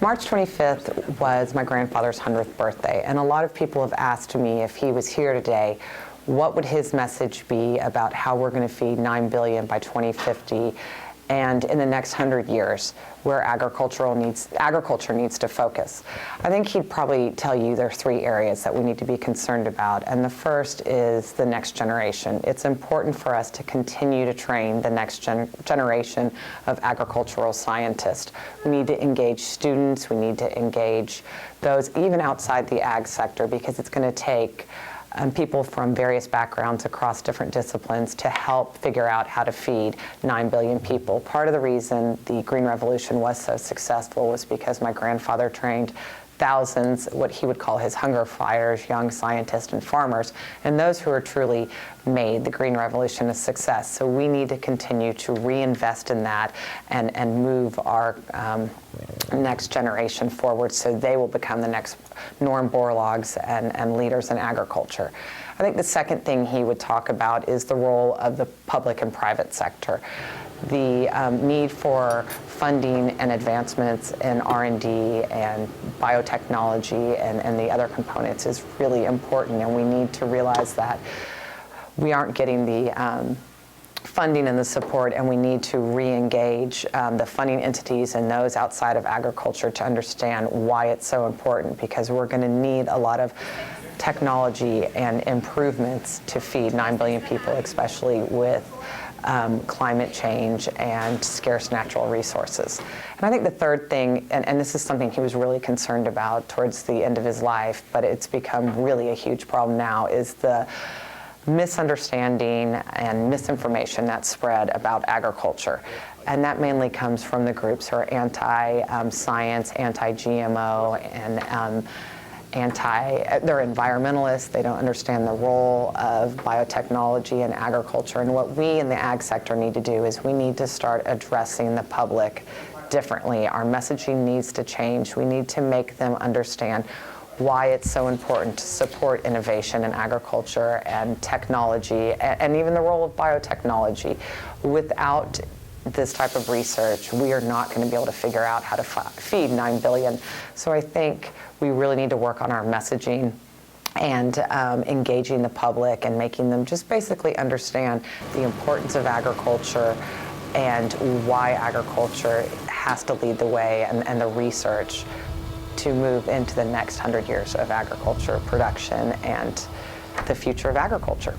March 25th was my grandfather's 100th birthday, and a lot of people have asked me if he was here today, what would his message be about how we're going to feed 9 billion by 2050 and in the next 100 years, where agriculture needs to focus. I think he'd probably tell you there are 3 areas that we need to be concerned about, and the first is the next generation. It's important for us to continue to train the next generation of agricultural scientists. We need to engage students, we need to engage those even outside the ag sector, because it's going to take people from various backgrounds across different disciplines to help figure out how to feed 9 billion people. Part of the reason the Green Revolution was so successful was because my grandfather trained thousands, what he would call his hunger fighters, young scientists and farmers, and those who are truly made the Green Revolution a success. So we need to continue to reinvest in that and move our next generation forward so they will become the next Norman Borlaugs and leaders in agriculture. I think the second thing he would talk about is the role of the public and private sector. The need for funding and advancements in R&D and biotechnology and the other components is really important, and we need to realize that we aren't getting the funding and the support, and we need to re-engage the funding entities and those outside of agriculture to understand why it's so important, because we're going to need a lot of technology and improvements to feed 9 billion people, especially with climate change and scarce natural resources. And I think the third thing, and this is something he was really concerned about towards the end of his life, but it's become really a huge problem now, is the misunderstanding and misinformation that's spread about agriculture. And that mainly comes from the groups who are anti-science, anti-GMO, and they're environmentalists. They don't understand the role of biotechnology and agriculture. And what we in the ag sector need to do is we need to start addressing the public differently. Our messaging needs to change. We need to make them understand why it's so important to support innovation in agriculture and technology, and even the role of biotechnology. Without this type of research, we are not going to be able to figure out how to feed 9 billion. So I think we really need to work on our messaging and engaging the public and making them just basically understand the importance of agriculture and why agriculture has to lead the way, and the research to move into the next 100 years of agriculture production and the future of agriculture.